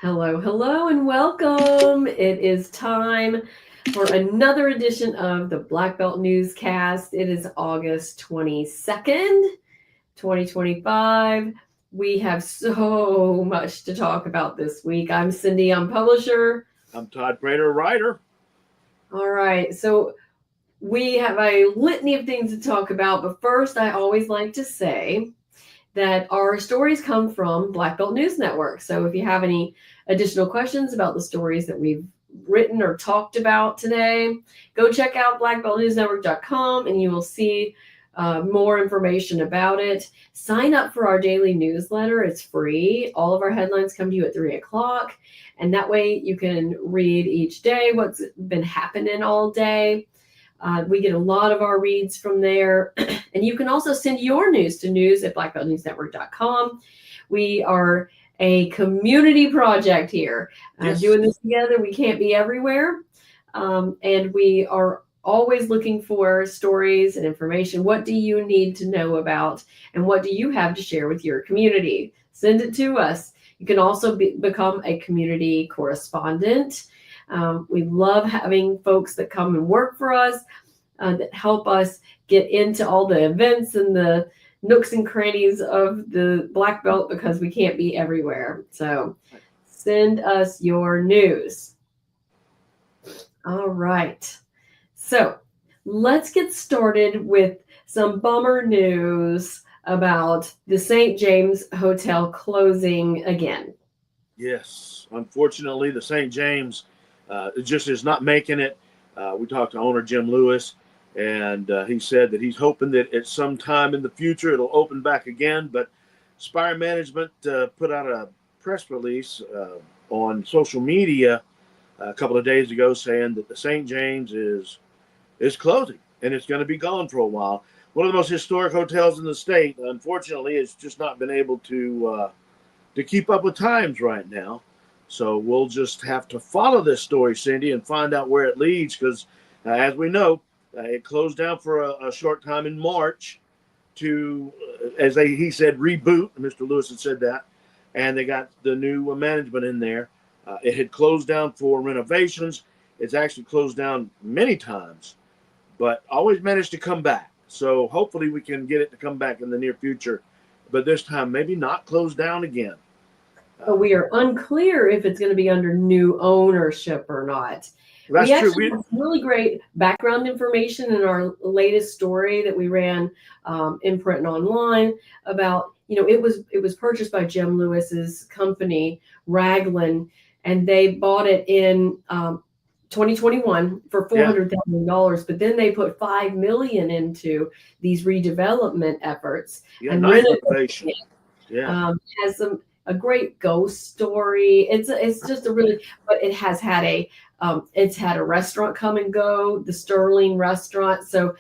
Hello, hello, and welcome. It is time for another edition of the Black Belt Newscast. It is August 22nd, 2025. We have so much to talk about this week. I'm Cindy, I'm publisher. I'm Todd Prater, writer. All right, so we have a litany of things to talk about, but first, I always like to say that our stories come from Black Belt News Network. So if you have any additional questions about the stories that we've written or talked about today, go check out blackbeltnewsnetwork.com and you will see more information about it. Sign up for our daily newsletter. It's free. All of our headlines come to you at 3 o'clock. And that way you can read each day what's been happening all day. We get a lot of our reads from there. And you can also send your news to news@blackbeltnewsnetwork.com. We are a community project here. Yes. Doing this together, we can't be everywhere. And we are always looking for stories and information. What do you need to know about? And what do you have to share with your community? Send it to us. You can also become a community correspondent. We love having folks that come and work for us, that help us get into all the events and the nooks and crannies of the Black Belt because we can't be everywhere. So send us your news. All right. So let's get started with some bummer news about the St. James Hotel closing again. Yes. Unfortunately, the St. James just is not making it. We talked to owner Jim Lewis, and he said that he's hoping that at some time in the future it'll open back again. But Spire Management put out a press release on social media a couple of days ago saying that the St. James is closing and it's going to be gone for a while. One of the most historic hotels in the state. Unfortunately, it's just not been able to keep up with times right now. So we'll just have to follow this story, Cindy, and find out where it leads. Because as we know, it closed down for a short time in March to, he said, reboot. Mr. Lewis had said that. And they got the new management in there. It had closed down for renovations. It's actually closed down many times, but always managed to come back. So hopefully we can get it to come back in the near future. But this time, maybe not close down again. But we are unclear if it's going to be under new ownership or not. That's we true. actually have really great background information in our latest story that we ran in print and online about, it was purchased by Jim Lewis's company, Raglan, and they bought it in 2021 for $400,000, but then they put $5 million into these redevelopment efforts and nice renovation. Has a great ghost story. It's just but it has had it's had a restaurant come and go, the Sterling restaurant. So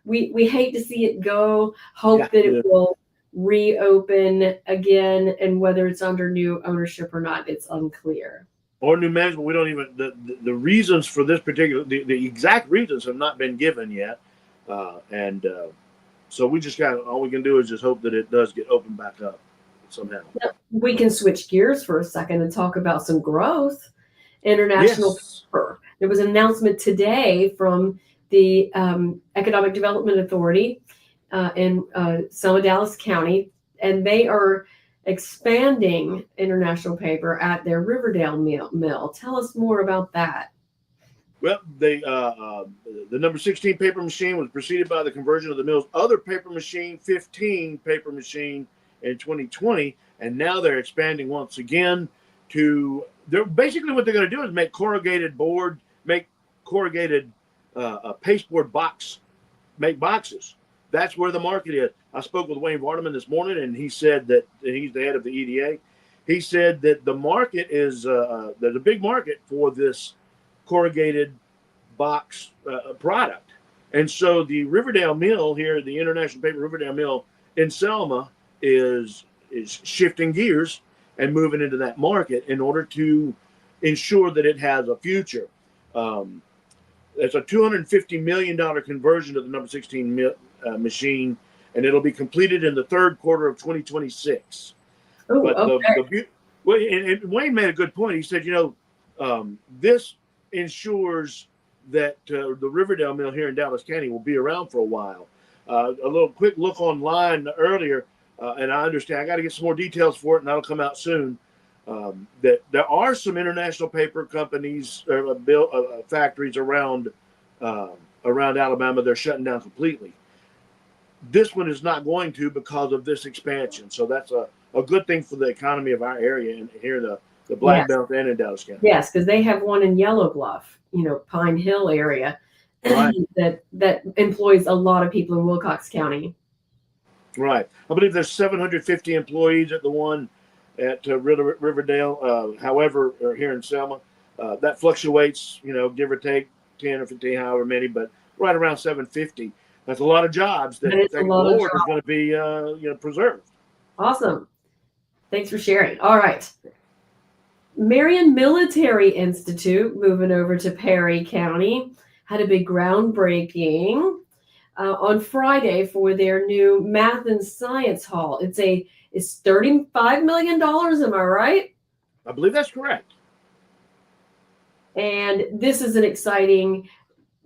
we hate to see it go. Hope that it will reopen again, and whether it's under new ownership or not, it's unclear. Or new management, we don't even the reasons for this particular the exact reasons have not been given yet, so we just all we can do is just hope that it does get opened back up somehow. We can switch gears for a second and talk about some growth. International paper. There was an announcement today from the Economic Development Authority in Selma, Dallas County, and they are expanding International Paper at their Riverdale mill. Tell us more about that. Well, the number 16 paper machine was preceded by the conversion of the mill's other paper machine, 15 paper machine in 2020, and now they're expanding once again to. They're basically what they're going to do is make corrugated pasteboard make boxes. That's where the market is. I spoke with Wayne Vardaman this morning, and he said that he's the head of the EDA. He said that the market is there's a big market for this corrugated box product. And so the Riverdale mill here, the International Paper Riverdale mill in Selma is shifting gears and moving into that market in order to ensure that it has a future. It's a $250 million conversion of the number 16 machine, and it'll be completed in the third quarter of 2026. Oh, okay. Well, and Wayne made a good point. He said, this ensures that the Riverdale mill here in Dallas County will be around for a while. A little quick look online earlier, and I understand I got to get some more details for it, and that'll come out soon. That there are some international paper companies, factories around Alabama. They're shutting down completely. This one is not going to because of this expansion. So that's a good thing for the economy of our area and here in the Black Belt and in Dallas County. Yes, because they have one in Yellow Bluff, Pine Hill area, right. that employs a lot of people in Wilcox County. Right. I believe there's 750 employees at the one at Riverdale. However, here in Selma, that fluctuates, give or take 10 or 15, however many, but right around 750. That's a lot of jobs that the Lord is going to be, preserved. Awesome. Thanks for sharing. All right. Marion Military Institute, moving over to Perry County, had a big groundbreaking on Friday for their new Math and Science Hall. It's $35 million. Am I right? I believe that's correct. And this is an exciting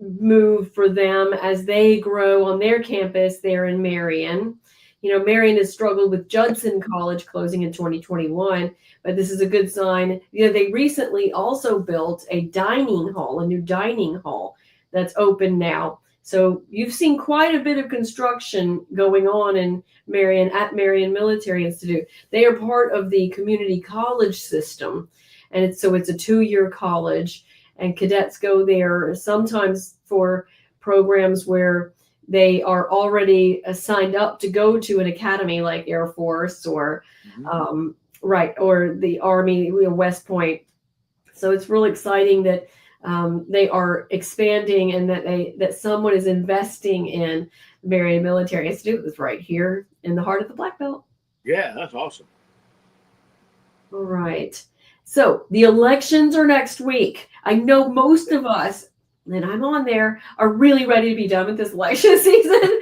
move for them as they grow on their campus there in Marion. Marion has struggled with Judson College closing in 2021, but this is a good sign. They recently also built a new dining hall that's open now. So you've seen quite a bit of construction going on in Marion at Marion Military Institute. They are part of the community college system, and it's a 2-year college, and cadets go there sometimes for programs where they are already signed up to go to an academy like Air Force or or the Army, West Point. So it's really exciting that they are expanding and that someone is investing in Marion Military Institute. That's right here in the heart of the Black Belt. Yeah, that's awesome. All right. So the elections are next week. I know most of us, and I'm on there, are really ready to be done with this election season.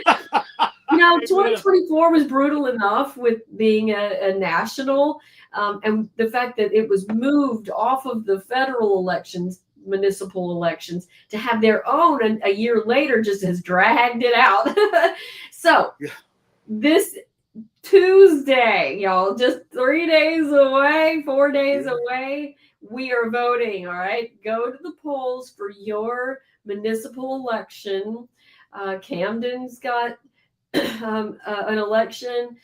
2024 was brutal enough with being a national, and the fact that it was moved off of the federal elections, municipal elections, to have their own, and a year later just has dragged it out. So this Tuesday, y'all, just 3 days away, 4 days away, we are voting. All right, go to the polls for your municipal election. Camden's got an election.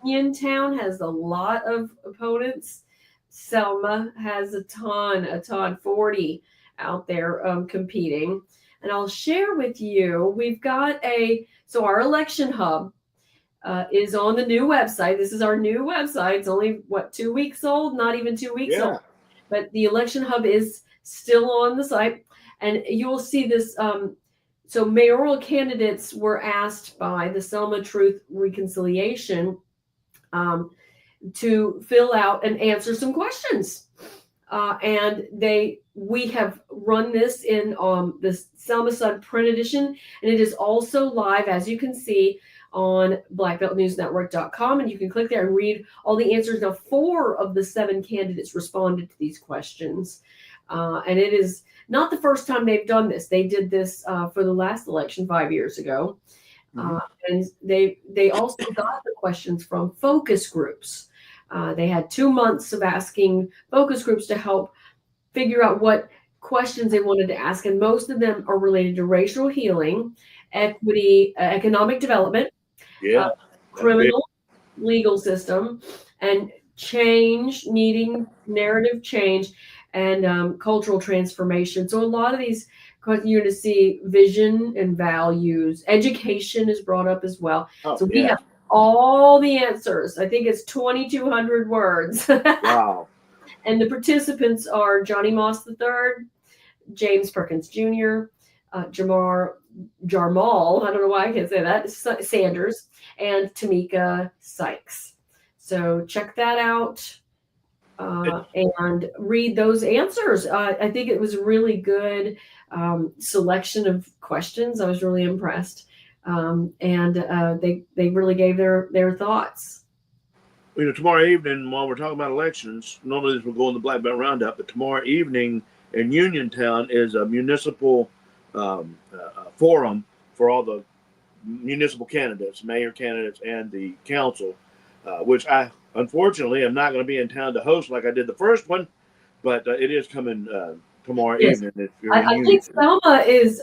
Uniontown has a lot of opponents. Selma has a ton, 40 out there competing. And I'll share with you, we've got our election hub is on the new website. This is our new website. It's only 2 weeks old, not even 2 weeks old. But the election hub is still on the site, and you'll see this. So mayoral candidates were asked by the Selma Truth Reconciliation to fill out and answer some questions. And we have run this in the Selma Sun print edition, and it is also live, as you can see, on blackbeltnewsnetwork.com, and you can click there and read all the answers. Now, 4 of the 7 candidates responded to these questions, and it is not the first time they've done this. They did this for the last election 5 years ago, and they also got the questions from focus groups. They had 2 months of asking focus groups to help figure out what questions they wanted to ask, and most of them are related to racial healing, equity, economic development, criminal legal system, and change, needing narrative change, and cultural transformation. So a lot of these, you're going to see vision and values. Education is brought up as well. We have all the answers. I think it's 2,200 words. Wow. And the participants are Johnny Moss III, James Perkins Jr., Jarmal, I don't know why I can't say that, Sanders, and Tamika Sykes. So check that out and read those answers. I think it was a really good selection of questions. I was really impressed. And they really gave their thoughts. tomorrow evening, while we're talking about elections, normally this will go in the Black Belt Roundup, but tomorrow evening in Uniontown is a municipal forum for all the municipal candidates, mayor candidates, and the council, which I unfortunately am not going to be in town to host like I did the first one, but it is coming tomorrow Yes. evening. If you're in I think Uniontown. Selma is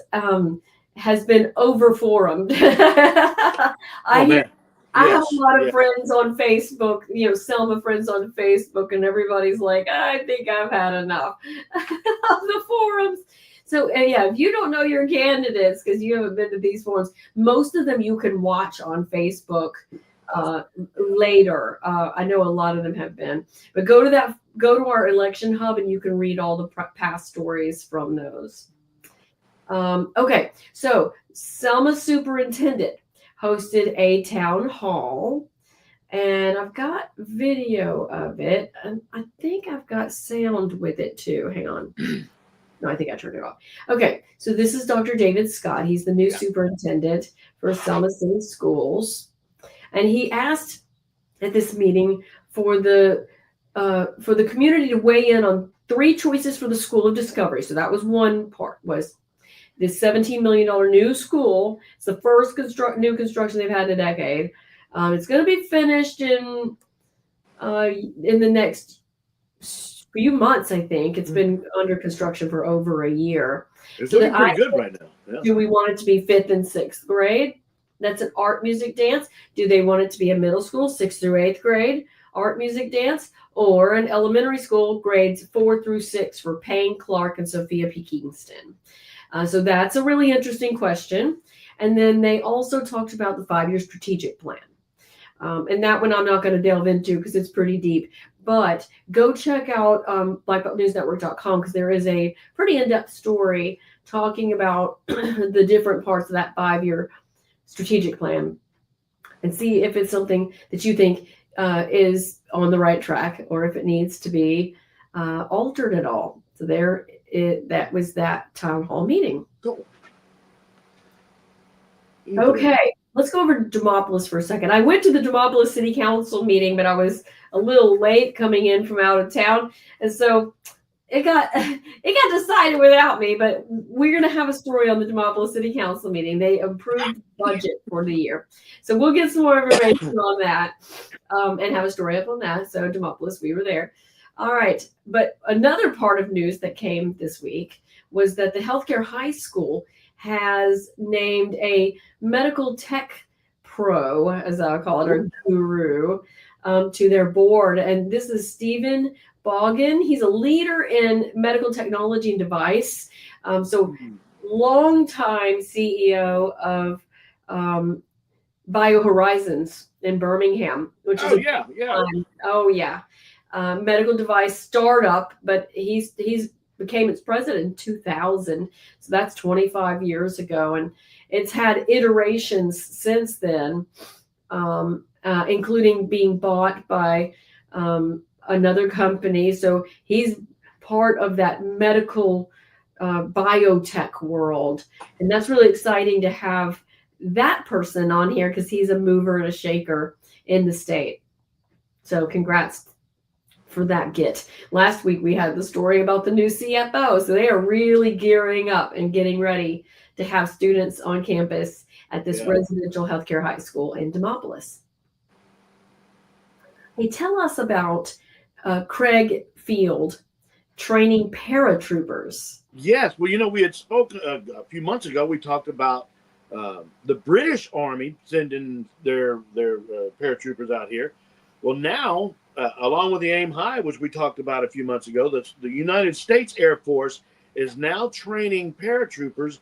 has been over forumed. Oh I hear man, I have a yes, lot of yeah. friends on Facebook, Selma friends on Facebook, and everybody's like, I think I've had enough of the forums. So, yeah, if you don't know your candidates because you haven't been to these forums, most of them you can watch on Facebook uh, later. I know a lot of them have been, but go to our election hub and you can read all the past stories from those. Okay, so Selma Superintendent hosted a town hall, and I've got video of it, and I think I've got sound with it too. Hang on. No, I think I turned it off. Okay, so this is Dr. David Scott. He's the new superintendent for Selma City Schools, and he asked at this meeting for the community to weigh in on 3 choices for the School of Discovery. So that was one part, was this $17 million new school. It's the first new construction they've had in a decade. It's going to be finished in the next few months, I think. It's been under construction for over a year. It's looking pretty good right now. Yeah. Do we want it to be 5th and 6th grade? That's an art, music, dance. Do they want it to be a middle school, 6th through 8th grade, art, music, dance, or an elementary school, grades 4 through 6 for Payne, Clark, and Sophia P. Kingston? So that's a really interesting question. And then they also talked about the 5-year strategic plan. And that one I'm not going to delve into because it's pretty deep. But go check out blackbeltnewsnetwork.com because there is a pretty in-depth story talking about the different parts of that 5-year strategic plan and see if it's something that you think is on the right track or if it needs to be altered at all. So that was that town hall meeting. Cool. Okay, let's go over to Demopolis for a second. I went to the Demopolis City Council meeting, but I was a little late coming in from out of town, and so it got decided without me. But we're going to have a story on the Demopolis City Council meeting. They approved the budget for the year, so we'll get some more information on that and have a story up on that. So Demopolis, we were there. All right, but another part of news that came this week was that the Healthcare High School has named a medical tech pro, as I'll call it, or guru, to their board. And this is Stephen Boggin. He's a leader in medical technology and device. Longtime CEO of BioHorizons in Birmingham, which is medical device startup. But he's became its president in 2000, so that's 25 years ago, and it's had iterations since then, including being bought by another company. So he's part of that medical biotech world, and that's really exciting to have that person on here because he's a mover and a shaker in the state. So congrats for that get. Last week we had the story about the new CFO, so they are really gearing up and getting ready to have students on campus at this residential healthcare high school in Demopolis. Hey, tell us about Craig Field training paratroopers. Yes, well, we had spoken a few months ago. We talked about the British Army sending their paratroopers out here. Well, now, along with the Aim High, which we talked about a few months ago, the United States Air Force is now training paratroopers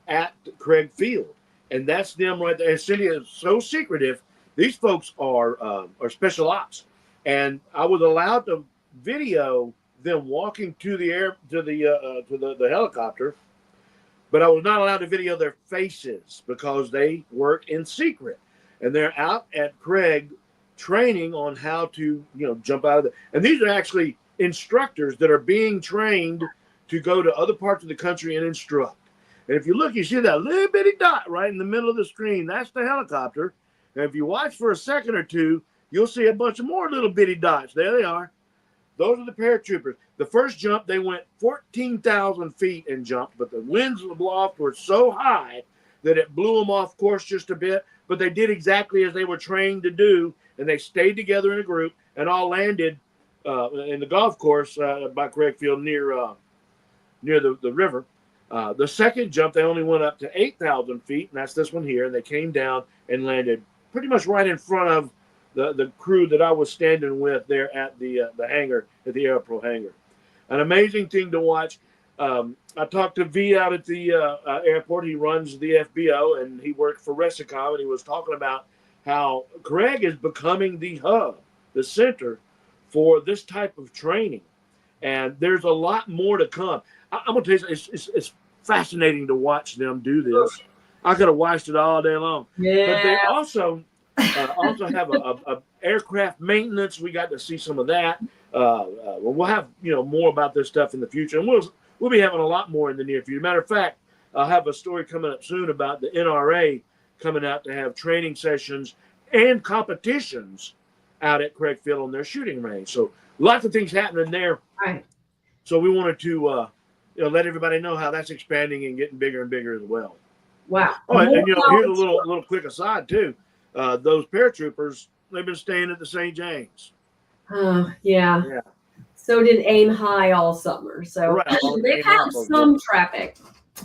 at Craig Field. And that's them right there. And Cindy is so secretive. These folks are special ops. And I was allowed to video them walking to the helicopter, but I was not allowed to video their faces because they work in secret. And they're out at Craig training on how to, jump out of it. And these are actually instructors that are being trained to go to other parts of the country and instruct. And if you look, you see that little bitty dot right in the middle of the screen. That's the helicopter. And if you watch for a second or two, you'll see a bunch of more little bitty dots. There they are. Those are the paratroopers. The first jump, they went 14,000 feet and jumped, but the winds of the loft were so high that it blew them off course just a bit. But they did exactly as they were trained to do, and they stayed together in a group and all landed in the golf course by Craig Field near the river. The second jump, they only went up to 8,000 feet, and that's this one here. And they came down and landed pretty much right in front of the crew that I was standing with there at the hangar, at the Aeropro hangar. An amazing thing to watch. I talked to V out at the airport. He runs the FBO, and he worked for Resicom, and he was talking about how Craig is becoming the hub, the center for this type of training. And there's a lot more to come. I'm going to tell you, it's fascinating to watch them do this. I could have watched it all day long. Yeah. But they also have a aircraft maintenance. We got to see some of that. We'll have more about this stuff in the future, and we'll be having a lot more in the near future. Matter of fact, I'll have a story coming up soon about the NRA coming out to have training sessions and competitions out at Craig Field on their shooting range. So lots of things happening there. Right. So we wanted to let everybody know how that's expanding and getting bigger and bigger as well. Wow. Oh, and here's a little quick aside too. Those paratroopers, they've been staying at the St. James. Yeah. So did Aim High all summer. So they've had some traffic.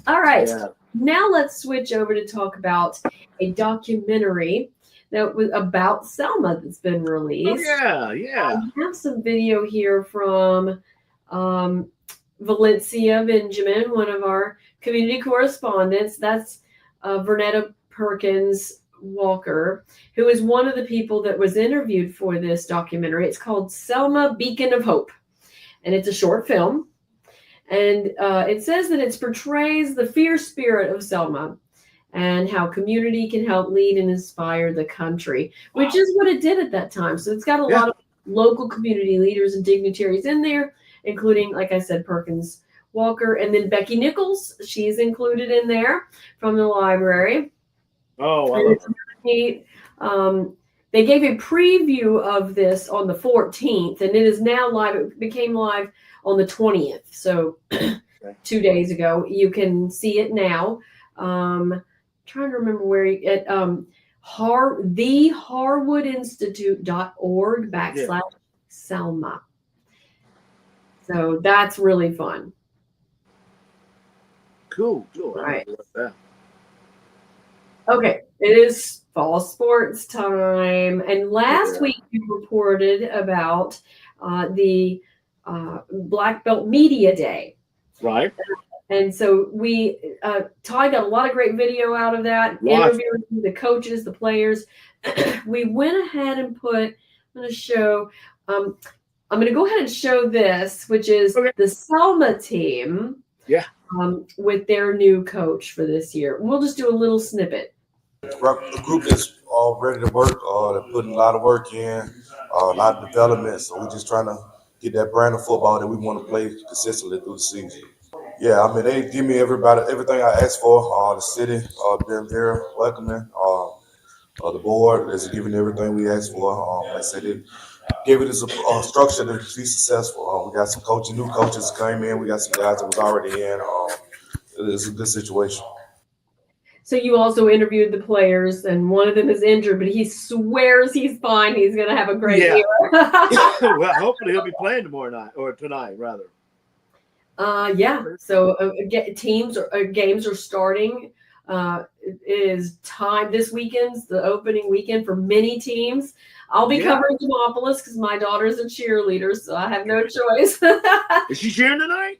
All right. Yeah. Now let's switch over to talk about a documentary that was about Selma that's been released. Oh, yeah. We have some video here from Valencia Benjamin, one of our community correspondents. That's Vernetta Perkins Walker, who is one of the people that was interviewed for this documentary. It's called Selma, Beacon of Hope, and it's a short film. And it says that it portrays the fierce spirit of Selma and how community can help lead and inspire the country, which is what it did at that time. So it's got a lot of local community leaders and dignitaries in there, including, like I said, Perkins Walker, and then Becky Nichols. She's included in there from the library. Oh, I love her. Neat. They gave a preview of this on the 14th, and it is now live. It became live on the 20th, so 2 days ago. You can see it now. Trying to remember where at theharwoodinstitute.org/Selma. So that's really fun. Cool. Right. Okay, it is fall sports time, and last week we reported about the Black Belt Media Day. Right. And so Ty got a lot of great video out of that, interviewing the coaches, the players. We went ahead and I'm going to go ahead and show this, which is the Selma team. Yeah. With their new coach for this year. We'll just do a little snippet. The group is all ready to work. They're putting a lot of work in, a lot of development. So we're just trying to get that brand of football that we want to play consistently through the season. Yeah, I mean, they give me everything I asked for. The city been very welcoming. The board is giving everything we asked for. Like I said, they gave it as a structure to be successful. We got some new coaches came in. We got some guys that was already in. It's a good situation. So you also interviewed the players, and one of them is injured, but he swears he's fine. He's going to have a great year. Well, hopefully he'll be playing tonight, rather. So games are starting. It is time. This weekend's the opening weekend for many teams. I'll be covering Demopolis because my daughter's a cheerleader, so I have no choice. Is she cheering tonight?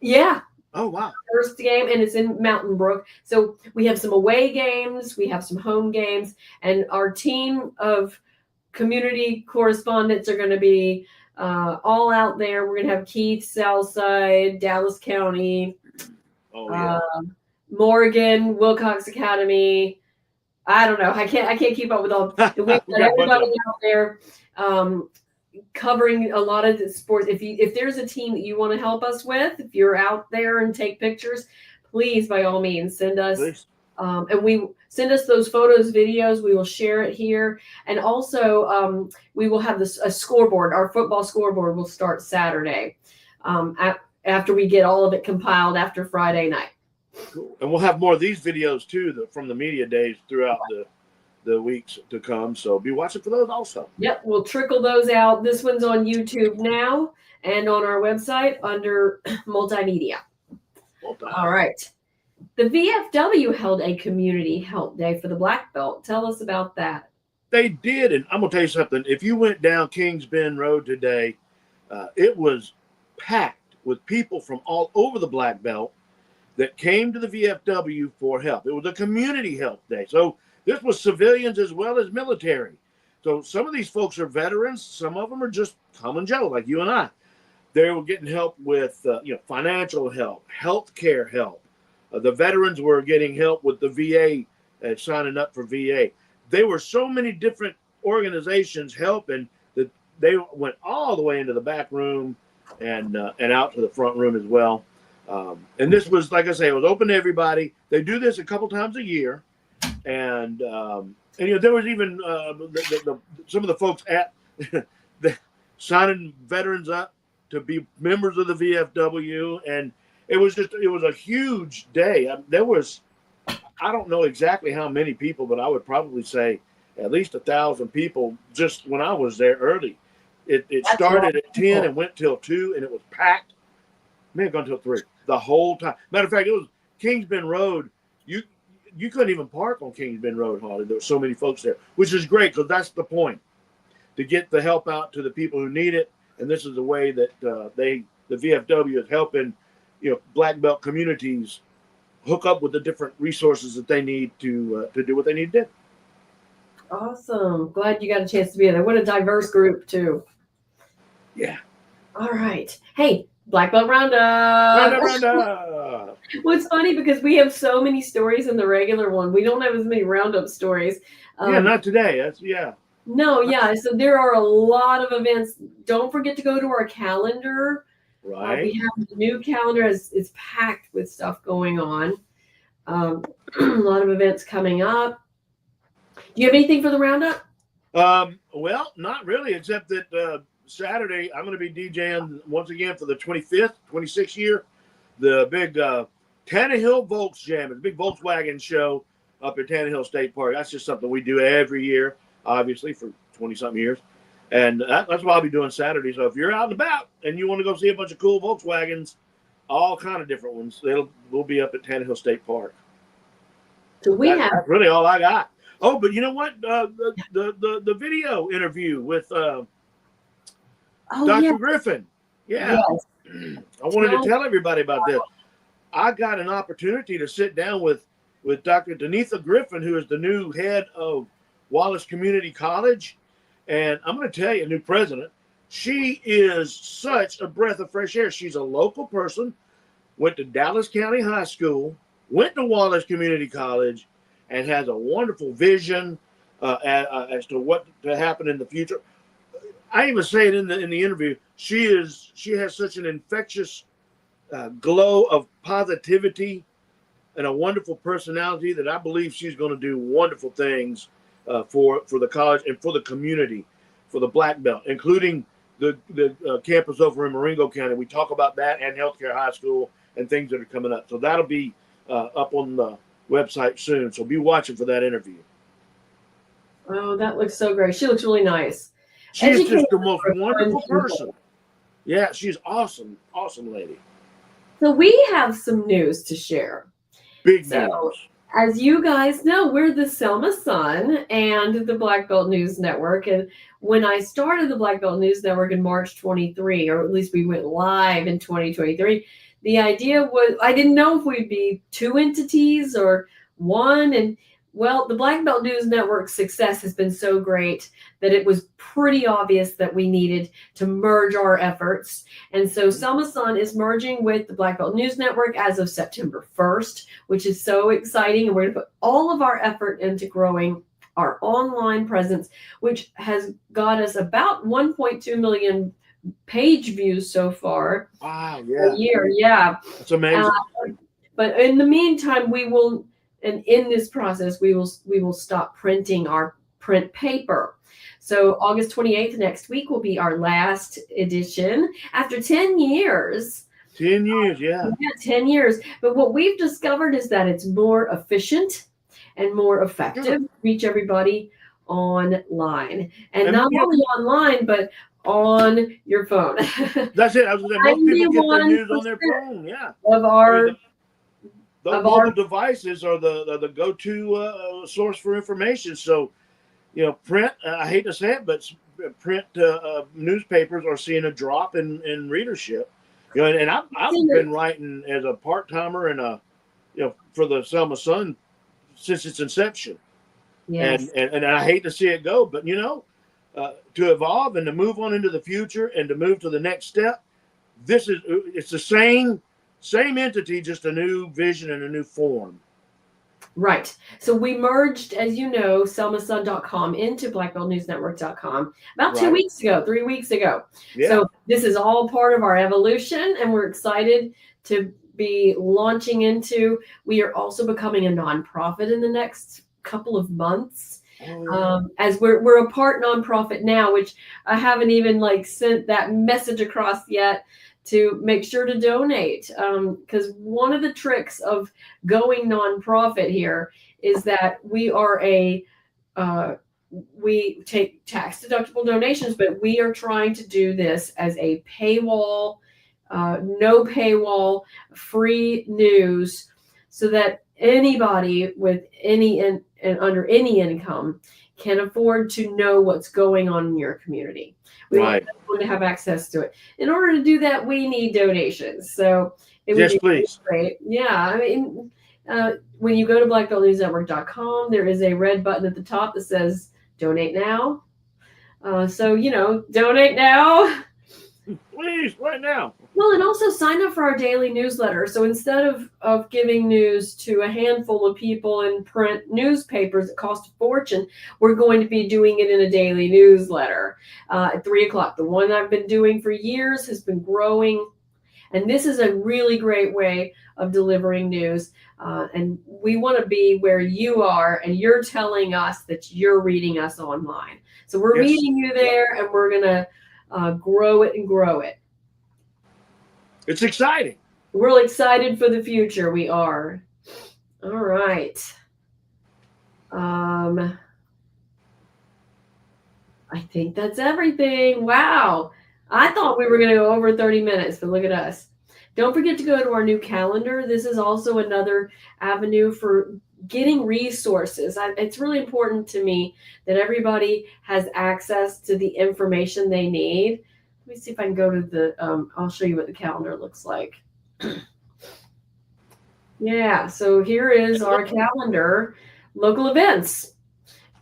Yeah. Oh, wow. First game, and it's in Mountain Brook. So we have some away games, we have some home games, and our team of community correspondents are going to be all out there. We're going to have Keith, Southside, Dallas County, Morgan, Wilcox Academy. I don't know. I can't keep up with all the week. Everybody out there covering a lot of the sports. If there's a team that you want to help us with, if you're out there and take pictures, please, by all means, send us And we send us those photos, videos. We will share it here. And also, we will have a scoreboard. Our football scoreboard will start Saturday after we get all of it compiled after Friday night. Cool. And we'll have more of these videos too from the media days throughout the weeks to come. So be watching for those also. Yep, we'll trickle those out. This one's on YouTube now and on our website under multimedia. All right. The VFW held a community help day for the Black Belt. Tell us about that. They did, and I'm going to tell you something. If you went down Kings Bend Road today, it was packed with people from all over the Black Belt that came to the VFW for help. It was a community help day. So this was civilians as well as military. So some of these folks are veterans. Some of them are just common Joe, like you and I. They were getting help with financial help, health care help. The veterans were getting help with the VA, signing up for VA. There were so many different organizations helping that they went all the way into the back room and out to the front room as well. And this was, like I say, it was open to everybody. They do this a couple times a year. And there was even some of the folks at signing veterans up to be members of the VFW, and it was a huge day. There was, I don't know exactly how many people, but I would probably say at least 1,000 people just when I was there early. It started at 10 and went till 2, and it was packed. May have gone till 3 the whole time. Matter of fact, it was Kings Bend Road. You couldn't even park on Kings Bend Road, Holly. There were so many folks there, which is great because that's the point, to get the help out to the people who need it. And this is the way that the VFW is helping, Black Belt communities hook up with the different resources that they need to do what they need to do. Awesome. Glad you got a chance to be there. What a diverse group, too. Yeah. All right. Hey, Black Belt Roundup. Roundup. Well, it's funny because we have so many stories in the regular one. We don't have as many Roundup stories. Not today. No, yeah. So there are a lot of events. Don't forget to go to our calendar. Right. We have the new calendar. It's packed with stuff going on. A lot of events coming up. Do you have anything for the Roundup? Well, not really, except that Saturday I'm going to be DJing once again for the 25th, 26th year. The big Tannehill Volks Jam. It's a big Volkswagen show up at Tannehill State Park. That's just something we do every year, obviously, for 20-something years. And that's what I'll be doing Saturday. So if you're out and about and you want to go see a bunch of cool Volkswagens, all kind of different ones, we'll be up at Tannehill State Park. So that's really all I got. Oh, but you know what? The video interview with Dr. Griffin. Yeah. Yes. I wanted to tell everybody about this. I got an opportunity to sit down with Dr. Denitha Griffin, who is the new head of Wallace Community College. And I'm going to tell you, new president, she is such a breath of fresh air. She's a local person, went to Dallas County High School, went to Wallace Community College, and has a wonderful vision as to what to happen in the future. I even say it in the interview. She has such an infectious glow of positivity and a wonderful personality that I believe she's going to do wonderful things for the college and for the community, for the Black Belt, including the campus over in Marengo County. We talk about that and Healthcare High School and things that are coming up. So that'll be up on the website soon. So be watching for that interview. Oh, that looks so great. She looks really nice. She's just the most wonderful person. Yeah, she's awesome. Awesome lady. So we have some news to share. Big news. As you guys know, we're the Selma Sun and the Black Belt News Network. And when I started the Black Belt News Network in March 23, or at least we went live in 2023, the idea was, I didn't know if we'd be 2 entities or 1. And well, the Black Belt News Network's success has been so great that it was pretty obvious that we needed to merge our efforts. And so Selma Sun is merging with the Black Belt News Network as of September 1st, which is so exciting. And we're going to put all of our effort into growing our online presence, which has got us about 1.2 million page views so far. Wow, yeah. A year, yeah. That's amazing. But in the meantime, we will And in this process, we will stop printing our print paper. So August 28th next week will be our last edition after 10 years. 10 years, yeah. Yeah, 10 years. But what we've discovered is that it's more efficient and more effective to reach everybody online. And not only online, but on your phone. That's it. I was going to say, most people get their news on their phone. Yeah. Of our those mobile devices are the go-to source for information. So, print, I hate to say it, but print newspapers are seeing a drop in readership. And I've been writing as a part-timer and for the Selma Sun since its inception. Yes. And I hate to see it go, but to evolve and to move on into the future and to move to the next step, it's the same entity, just a new vision and a new form. Right. So we merged, as you know, selmasun.com into blackbeltnewsnetwork.com about 3 weeks ago. Yeah. So this is all part of our evolution, and we're excited to be launching into. We are also becoming a nonprofit in the next couple of months. As we're a part nonprofit now, which I haven't even sent that message across yet to make sure to donate. Because one of the tricks of going nonprofit here is that we are we take tax deductible donations, but we are trying to do this as a paywall, no paywall, free news, so that anybody with any and under any income can afford to know what's going on in your community. We want everyone to have access to it. In order to do that, we need donations. So it would be please. Great. Yeah. I mean, when you go to blackbeltnewsnetwork.com, there is a red button at the top that says donate now. So, donate now. Please, right now. Well, and also sign up for our daily newsletter. So instead of giving news to a handful of people in print newspapers that cost a fortune, we're going to be doing it in a daily newsletter at 3:00. The one I've been doing for years has been growing. And this is a really great way of delivering news. And we want to be where you are, and you're telling us that you're reading us online. So we're meeting you there, and we're going to grow it and grow it. It's exciting. We're really excited for the future. We are. All right. I think that's everything. Wow. I thought we were going to go over 30 minutes, but look at us. Don't forget to go to our new calendar. This is also another avenue for getting resources. It's really important to me that everybody has access to the information they need. Let me see if I can go to I'll show you what the calendar looks like. Yeah, so here is our calendar, local events.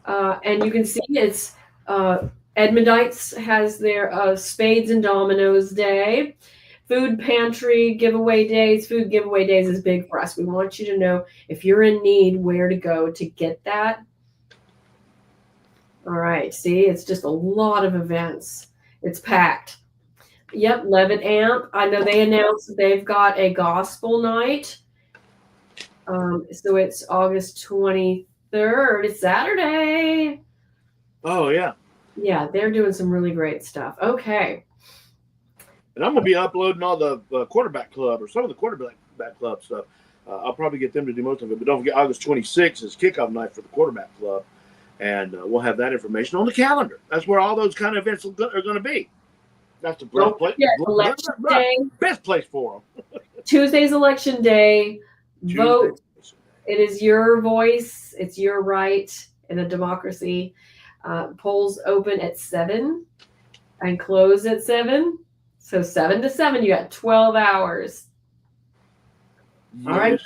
And you can see it's Edmondites has their Spades and Dominoes Day. Food pantry giveaway days. Food giveaway days is big for us. We want you to know if you're in need where to go to get that. All right, see, it's just a lot of events. It's packed. Yep, Levitt Amp. I know they announced that they've got a gospel night. So it's August 23rd. It's Saturday. Oh, yeah. Yeah, they're doing some really great stuff. Okay. And I'm going to be uploading all the quarterback club or some of the quarterback club stuff. I'll probably get them to do most of it. But don't forget, August 26th is kickoff night for the quarterback club. And we'll have that information on the calendar. That's where all those kind of events are going to be. That's the best place for them. Tuesday's election day. Vote. It is your voice. It's your right in a democracy. Polls open at 7 and close at 7. So 7 to 7, you got 12 hours. Yes. All right.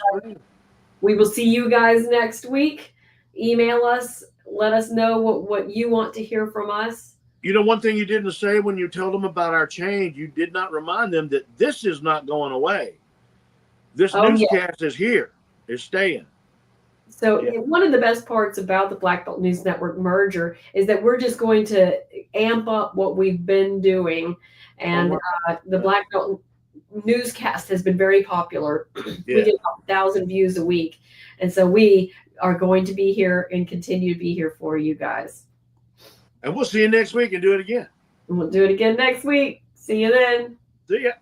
We will see you guys next week. Email us. Let us know what you want to hear from us. One thing you didn't say when you told them about our change, you did not remind them that this is not going away. This newscast is here. It's staying. So one of the best parts about the Black Belt News Network merger is that we're just going to amp up what we've been doing. And the Black Belt Newscast has been very popular. Yeah. We get about 1,000 views a week. And so we are going to be here and continue to be here for you guys. And we'll see you next week and do it again. And we'll do it again next week. See you then. See ya.